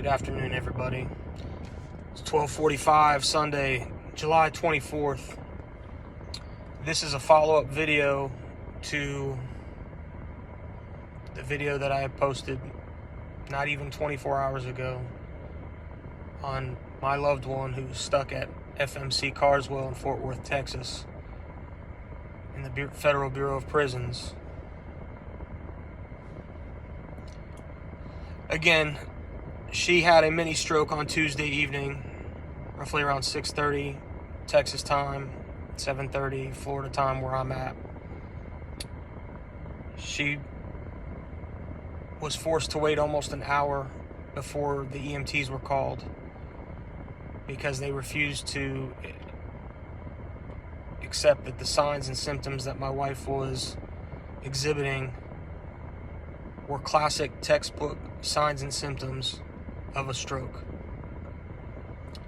Good afternoon, everybody. It's 12:45 Sunday, July 24th. This is a follow-up video to the video that I had posted not even 24 hours ago on my loved one who's stuck at FMC Carswell in Fort Worth, Texas, in the Federal Bureau of Prisons. Again, she had a mini stroke on Tuesday evening, roughly around 6:30 Texas time, 7:30 Florida time where I'm at. She was forced to wait almost an hour before the EMTs were called because they refused to accept that the signs and symptoms that my wife was exhibiting were classic textbook signs and symptoms of a stroke.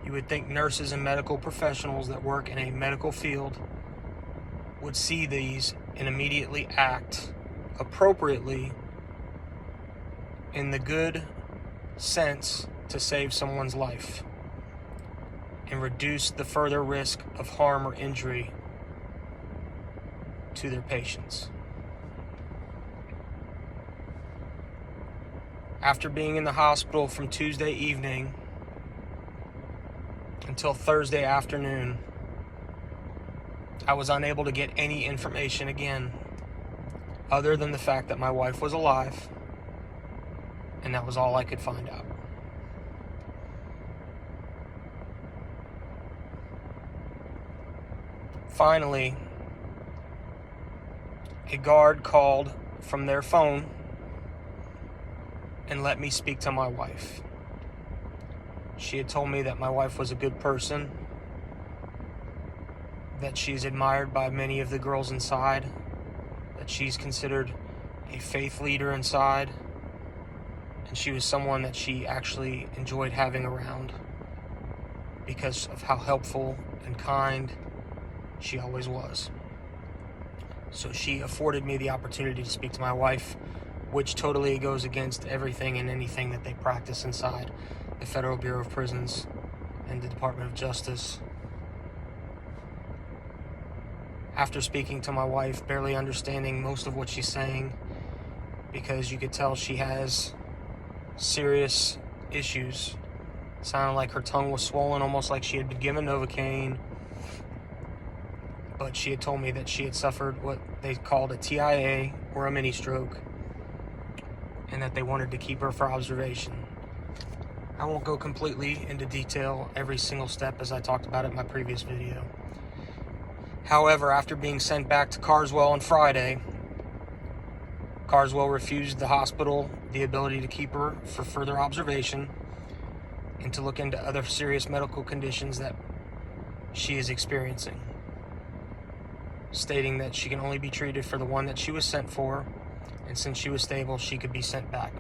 You would think nurses and medical professionals that work in a medical field would see these and immediately act appropriately in the good sense to save someone's life and reduce the further risk of harm or injury to their patients. After being in the hospital from Tuesday evening until Thursday afternoon, I was unable to get any information again other than the fact that my wife was alive, and that was all I could find out. Finally, a guard called from their phone and let me speak to my wife. She had told me that my wife was a good person, that she's admired by many of the girls inside, that she's considered a faith leader inside, and she was someone that she actually enjoyed having around because of how helpful and kind she always was. So she afforded me the opportunity to speak to my wife, which totally goes against everything and anything that they practice inside the Federal Bureau of Prisons and the Department of Justice. After speaking to my wife, barely understanding most of what she's saying, because you could tell she has serious issues. It sounded like her tongue was swollen, almost like she had been given Novocaine. But she had told me that she had suffered what they called a TIA, or a mini stroke, and that they wanted to keep her for observation. I won't go completely into detail every single step as I talked about it in my previous video. However, after being sent back to Carswell on Friday, Carswell refused the hospital the ability to keep her for further observation and to look into other serious medical conditions that she is experiencing, stating that she can only be treated for the one that she was sent for, and since she was stable, she could be sent back.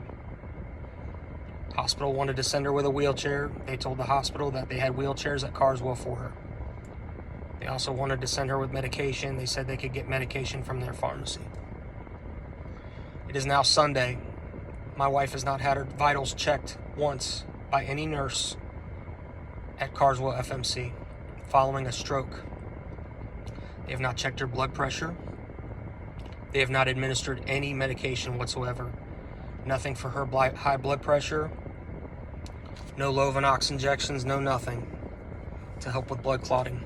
Hospital wanted to send her with a wheelchair. They told the hospital that they had wheelchairs at Carswell for her. They also wanted to send her with medication. They said they could get medication from their pharmacy. It is now Sunday. My wife has not had her vitals checked once by any nurse at Carswell FMC following a stroke. They have not checked her blood pressure. They have not administered any medication whatsoever. Nothing for her high blood pressure. No Lovenox injections, no nothing to help with blood clotting.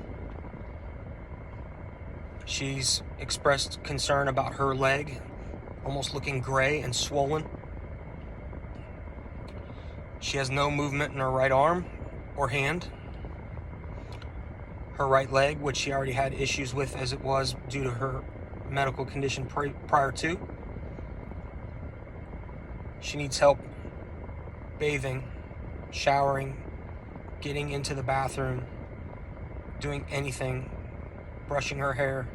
She's expressed concern about her leg, almost looking gray and swollen. She has no movement in her right arm or hand. Her right leg, which she already had issues with as it was due to her medical condition prior to. She needs help bathing, showering, getting into the bathroom, doing anything, brushing her hair.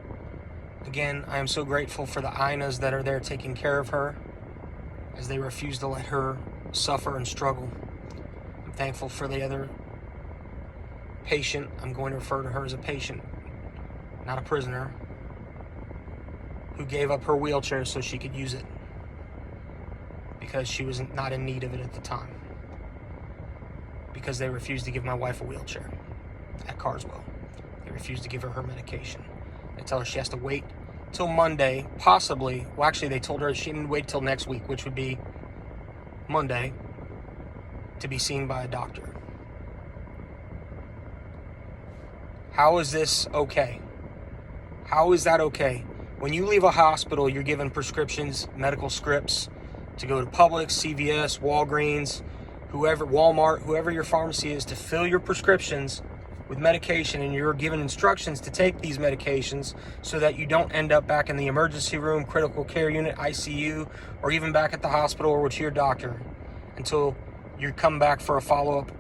Again, I am so grateful for the INAs that are there taking care of her as they refuse to let her suffer and struggle. I'm thankful for the other patient, I'm going to refer to her as a patient, not a prisoner, who gave up her wheelchair so she could use it because she was not in need of it at the time. because they refused to give my wife a wheelchair at Carswell. They refused to give her medication. They tell her she has to wait till Monday, possibly. Well, actually, they told her she didn't wait till next week, which would be Monday, to be seen by a doctor. How is this okay? How is that okay? When you leave a hospital, you're given prescriptions, medical scripts to go to Publix, CVS, Walgreens, whoever, Walmart, whoever your pharmacy is, to fill your prescriptions with medication, and you're given instructions to take these medications so that you don't end up back in the emergency room, critical care unit, ICU, or even back at the hospital or with your doctor until you come back for a follow-up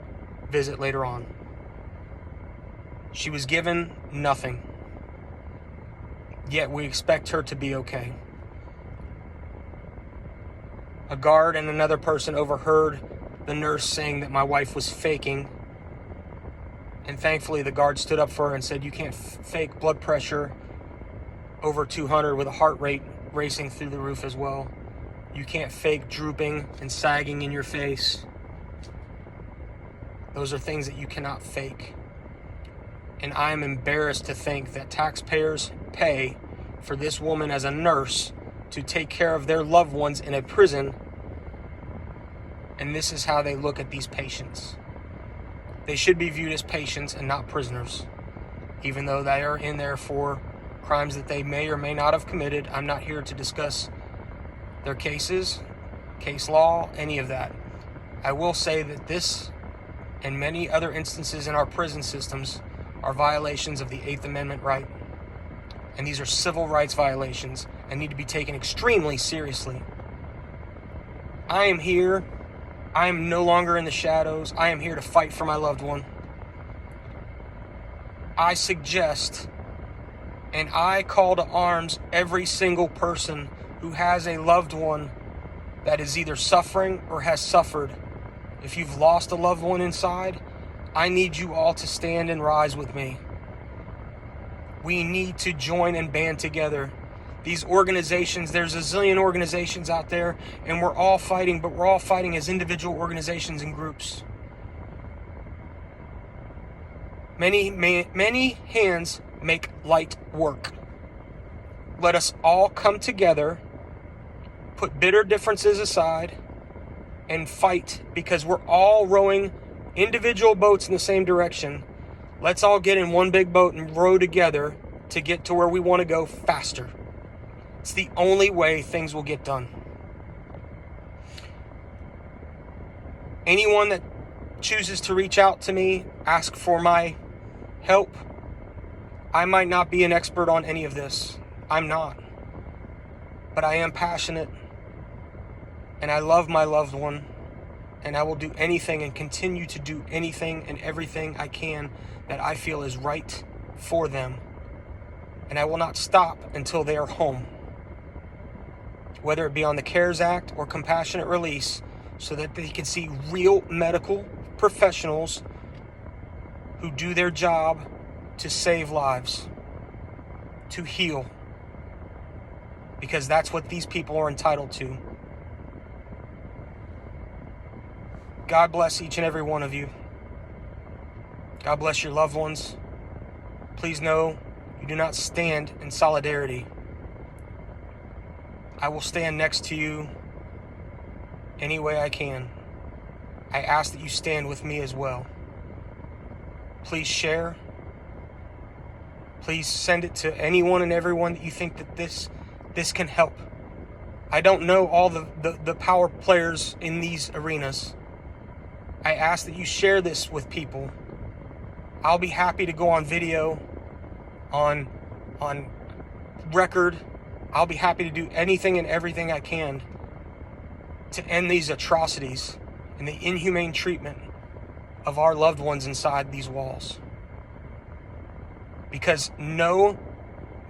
visit later on. She was given nothing, yet we expect her to be okay. A guard and another person overheard the nurse saying that my wife was faking, and thankfully the guard stood up for her and said, you can't fake blood pressure over 200 with a heart rate racing through the roof as well. You can't fake drooping and sagging in your face. Those are things that you cannot fake. And I am embarrassed to think that taxpayers pay for this woman as a nurse to take care of their loved ones in a prison, and this is how they look at these patients. They should be viewed as patients and not prisoners, even though they are in there for crimes that they may or may not have committed. I'm not here to discuss their cases, case law, any of that. I will say that this and many other instances in our prison systems are violations of the 8th Amendment right. And these are civil rights violations and need to be taken extremely seriously. I am here. I am no longer in the shadows. I am here to fight for my loved one. I suggest and I call to arms every single person who has a loved one that is either suffering or has suffered. If you've lost a loved one inside, I need you all to stand and rise with me. We need to join and band together. These organizations, there's a zillion organizations out there, and we're all fighting, but we're all fighting as individual organizations and groups. Many hands make light work. Let us all come together, put bitter differences aside, and fight, because we're all rowing individual boats in the same direction. Let's all get in one big boat and row together to get to where we want to go faster. It's the only way things will get done. Anyone that chooses to reach out to me, ask for my help. I might not be an expert on any of this. I'm not. But I am passionate, and I love my loved one, and I will do anything and continue to do anything and everything I can that I feel is right for them. And I will not stop until they are home, whether it be on the CARES Act or compassionate release, so that they can see real medical professionals who do their job to save lives, to heal, because that's what these people are entitled to. God bless each and every one of you. God bless your loved ones. Please know you do not stand in solidarity. I will stand next to you any way I can. I ask that you stand with me as well. Please share. Please send it to anyone and everyone that you think that this can help. I don't know all the power players in these arenas. I ask that you share this with people. I'll be happy to go on video, on record. I'll be happy to do anything and everything I can to end these atrocities and the inhumane treatment of our loved ones inside these walls. Because no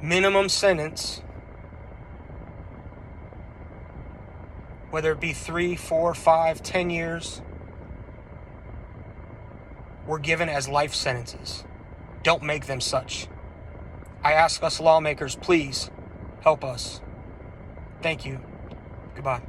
minimum sentence, whether it be 3, 4, 5, 10 years, were given as life sentences. Don't make them such. I ask us lawmakers, please help us. Thank you. Goodbye.